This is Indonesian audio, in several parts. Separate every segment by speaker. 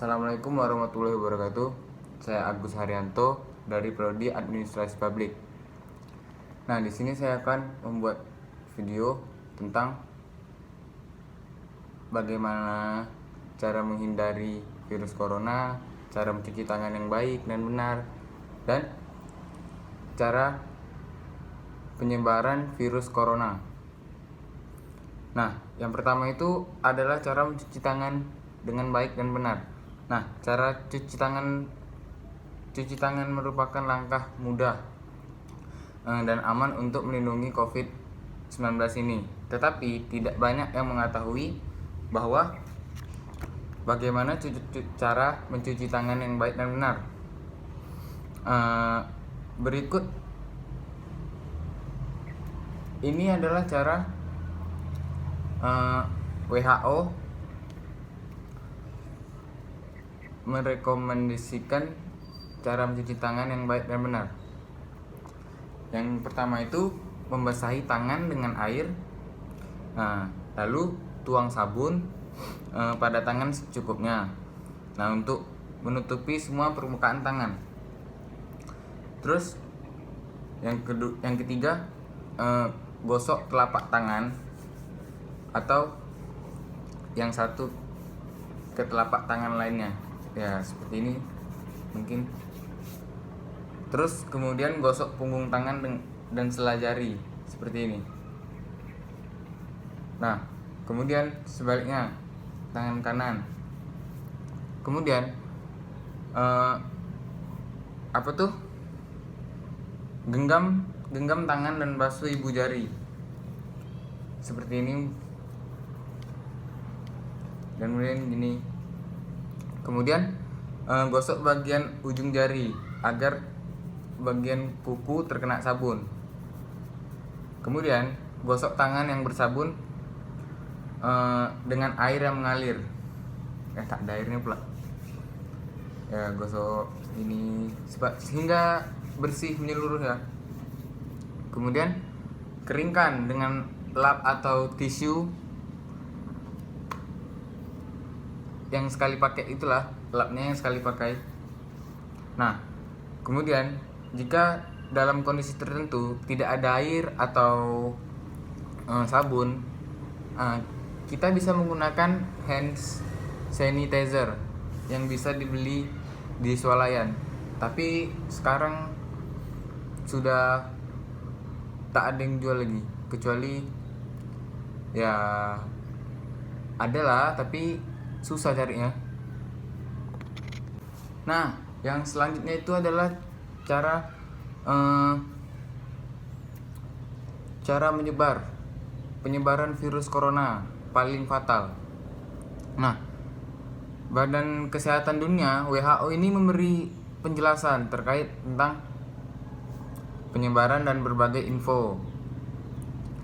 Speaker 1: Assalamualaikum warahmatullahi wabarakatuh. Saya Agus Haryanto dari Prodi Administrasi Publik. Nah, di sini saya akan membuat video tentang bagaimana cara menghindari virus corona, cara mencuci tangan yang baik dan benar, dan cara penyebaran virus corona. Nah, yang pertama itu adalah cara mencuci tangan dengan baik dan benar. Nah, cara cuci tangan merupakan langkah mudah dan aman untuk melindungi COVID-19 ini. Tetapi tidak banyak yang mengetahui bahwa bagaimana cara mencuci tangan yang baik dan benar. Berikut ini adalah cara WHO merekomendasikan cara mencuci tangan yang baik dan benar. Yang pertama itu membasahi tangan dengan air, lalu tuang sabun pada tangan secukupnya. Nah, untuk menutupi semua permukaan tangan. Terus yang ketiga, gosok telapak tangan atau yang satu ke telapak tangan lainnya. Ya, seperti ini mungkin. Terus kemudian gosok punggung tangan dan sela jari seperti ini. Nah, kemudian sebaliknya tangan kanan. Kemudian genggam tangan dan basuh ibu jari seperti ini. Dan kemudian gini. Kemudian gosok bagian ujung jari agar bagian kuku terkena sabun. Kemudian gosok tangan yang bersabun dengan air yang mengalir. Tak ada airnya pula. Ya, gosok ini sehingga bersih menyeluruh ya. Kemudian keringkan dengan lap atau tisu yang sekali pakai, itulah lapnya yang sekali pakai. Nah, kemudian jika dalam kondisi tertentu tidak ada air atau sabun, kita bisa menggunakan hand sanitizer yang bisa dibeli di swalayan. Tapi sekarang sudah tak ada yang jual lagi, kecuali ya adalah, tapi susah carinya. Nah, yang selanjutnya itu adalah cara penyebaran virus corona paling fatal. Nah, Badan Kesehatan Dunia WHO ini memberi penjelasan terkait tentang penyebaran dan berbagai info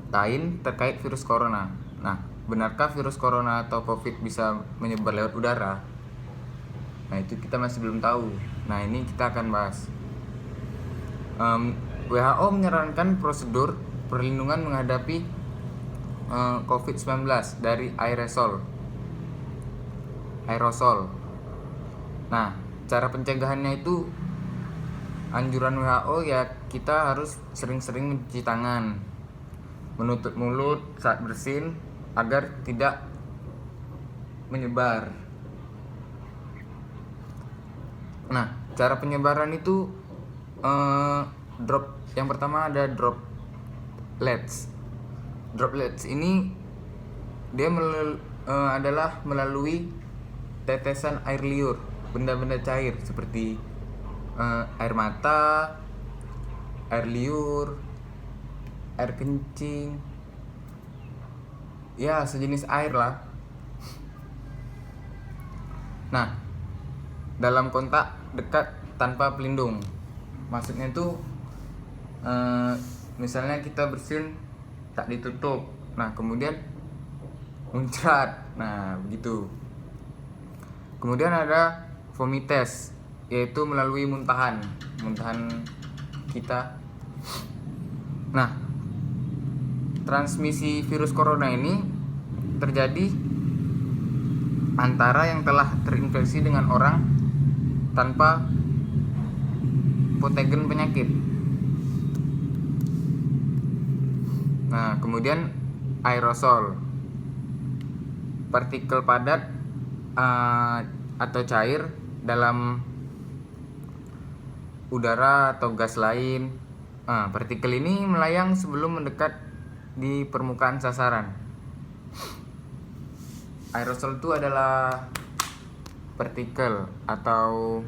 Speaker 1: lain terkait virus corona. Nah, benarkah virus corona atau COVID bisa menyebar lewat udara? Nah, itu kita masih belum tahu. Nah, ini kita akan bahas. WHO menyarankan prosedur perlindungan menghadapi COVID-19 dari aerosol. Nah, cara pencegahannya itu anjuran WHO ya, kita harus sering-sering mencuci tangan, menutup mulut saat bersin agar tidak menyebar. Nah, cara penyebaran itu yang pertama ada droplets. Droplets ini dia adalah melalui tetesan air liur, benda-benda cair seperti air mata, air liur, air kencing, ya sejenis air lah. Nah, dalam kontak dekat tanpa pelindung, maksudnya itu misalnya kita bersin tak ditutup, nah kemudian muncrat, nah begitu. Kemudian ada vomites, yaitu melalui muntahan kita. Nah, transmisi virus corona ini terjadi antara yang telah terinfeksi dengan orang tanpa patogen penyakit. Nah, kemudian aerosol, partikel padat atau cair dalam udara atau gas lain. Partikel ini melayang sebelum mendekat di permukaan sasaran. Aerosol itu adalah partikel atau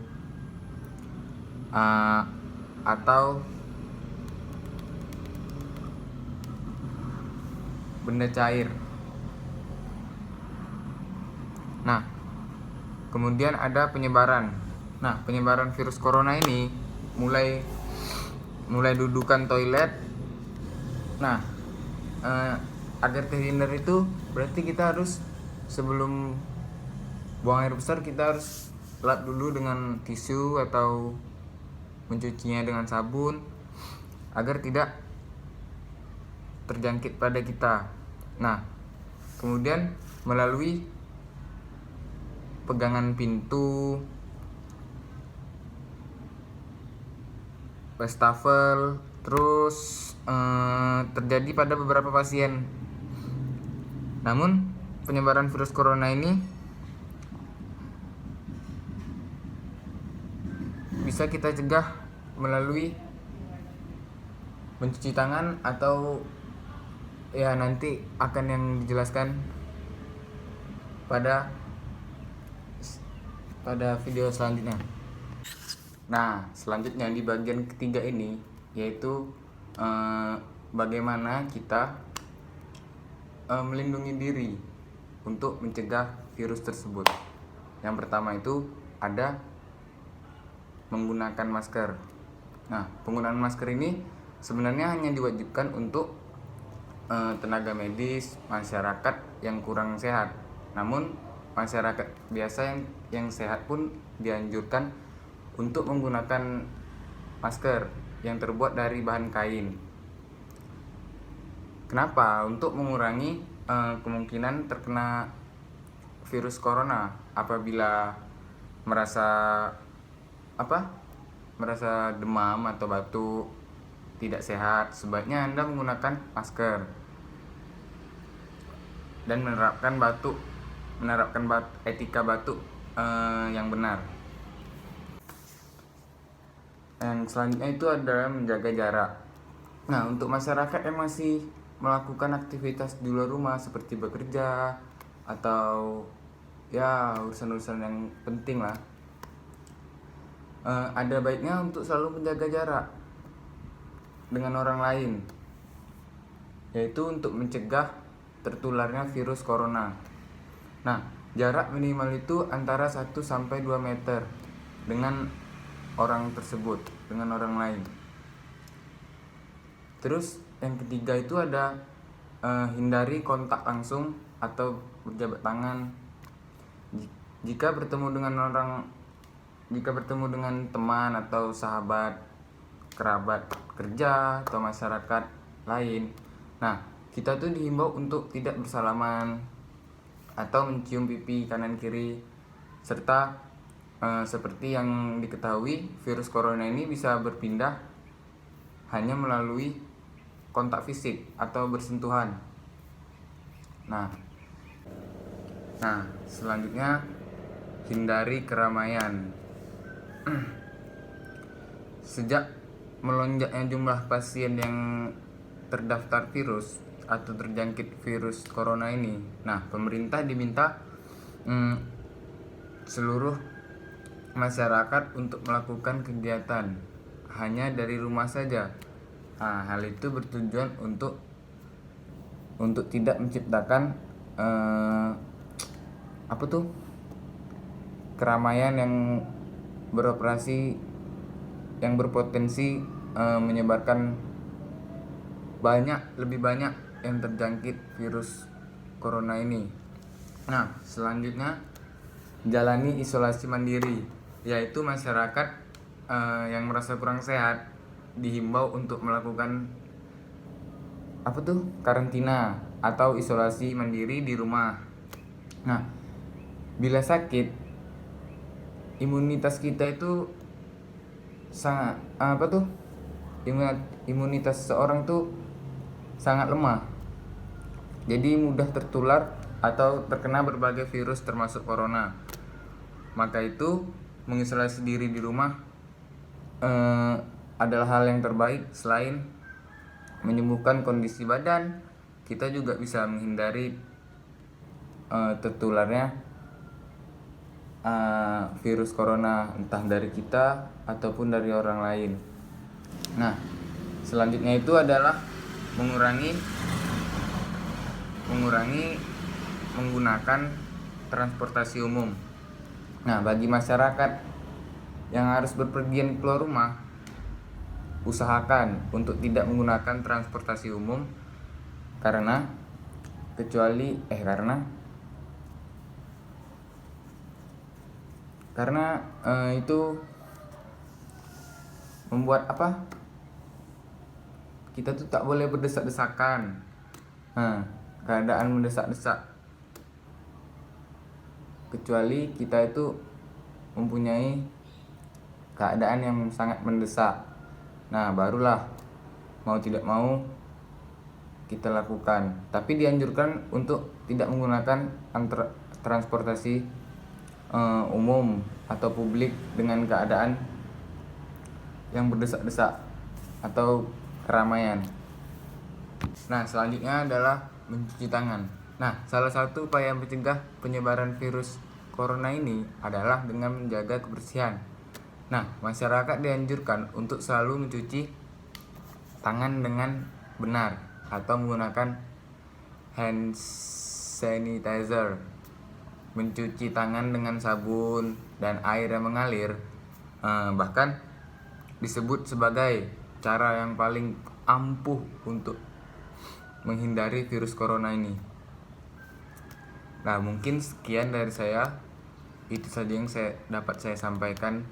Speaker 1: benda cair. Nah, kemudian ada penyebaran. Nah, penyebaran virus corona ini mulai dudukan toilet. Nah, agar terhindar itu berarti kita harus sebelum buang air besar kita harus lap dulu dengan tisu atau mencucinya dengan sabun agar tidak terjangkit pada kita. Nah, kemudian melalui pegangan pintu, wastafel, terus terjadi pada beberapa pasien. Namun penyebaran virus corona ini bisa kita cegah melalui mencuci tangan atau ya nanti akan yang dijelaskan pada video selanjutnya. Nah, selanjutnya di bagian ketiga ini yaitu bagaimana kita melindungi diri untuk mencegah virus tersebut. Yang pertama itu ada menggunakan masker. Nah, penggunaan masker ini sebenarnya hanya diwajibkan untuk tenaga medis, masyarakat yang kurang sehat. Namun masyarakat biasa yang sehat pun dianjurkan untuk menggunakan masker yang terbuat dari bahan kain. Kenapa? Untuk mengurangi kemungkinan terkena virus corona apabila merasa demam atau batuk, tidak sehat, sebaiknya Anda menggunakan masker dan menerapkan etika batuk yang benar. Yang selanjutnya itu adalah menjaga jarak. Nah, untuk masyarakat yang masih melakukan aktivitas di luar rumah seperti bekerja atau ya urusan-urusan yang penting lah, ada baiknya untuk selalu menjaga jarak dengan orang lain, yaitu untuk mencegah tertularnya virus corona. Nah, jarak minimal itu antara 1-2 meter dengan orang tersebut, dengan orang lain. Terus yang ketiga itu ada hindari kontak langsung atau berjabat tangan. Jika bertemu dengan teman atau sahabat, kerabat kerja atau masyarakat lain, nah kita tuh dihimbau untuk tidak bersalaman atau mencium pipi kanan kiri, serta seperti yang diketahui virus corona ini bisa berpindah hanya melalui kontak fisik atau bersentuhan. Nah, selanjutnya hindari keramaian. Sejak melonjaknya jumlah pasien yang terdaftar virus atau terjangkit virus corona ini, nah pemerintah diminta seluruh masyarakat untuk melakukan kegiatan hanya dari rumah saja. Nah, hal itu bertujuan untuk tidak menciptakan keramaian yang beroperasi yang berpotensi menyebarkan lebih banyak yang terjangkit virus corona ini. Nah, selanjutnya jalani isolasi mandiri, yaitu masyarakat yang merasa kurang sehat dihimbau untuk melakukan karantina atau isolasi mandiri di rumah. Nah, bila sakit, imunitas kita itu sangat imunitas seseorang tuh sangat lemah. Jadi mudah tertular atau terkena berbagai virus termasuk corona. Maka itu mengisolasi diri di rumah adalah hal yang terbaik. Selain menyembuhkan kondisi badan, kita juga bisa menghindari tertularnya virus corona, entah dari kita ataupun dari orang lain. Nah, selanjutnya itu adalah mengurangi menggunakan transportasi umum. Nah, bagi masyarakat yang harus berpergian keluar rumah, usahakan untuk tidak menggunakan transportasi umum karena itu membuat kita tuh tak boleh berdesak-desakan. Keadaan mendesak-desak, kecuali kita itu mempunyai keadaan yang sangat mendesak. Nah, barulah mau tidak mau kita lakukan. Tapi dianjurkan untuk tidak menggunakan transportasi umum atau publik dengan keadaan yang berdesak-desak atau keramaian. Nah, selanjutnya adalah mencuci tangan. Nah, salah satu upaya mencegah penyebaran virus corona ini adalah dengan menjaga kebersihan. Nah, masyarakat dianjurkan untuk selalu mencuci tangan dengan benar atau menggunakan hand sanitizer. Mencuci tangan dengan sabun dan air yang mengalir bahkan disebut sebagai cara yang paling ampuh untuk menghindari virus corona ini. Nah, mungkin sekian dari saya. Itu saja yang dapat saya sampaikan.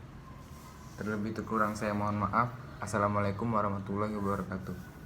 Speaker 1: Terlebih kurang saya mohon maaf. Assalamualaikum warahmatullahi wabarakatuh.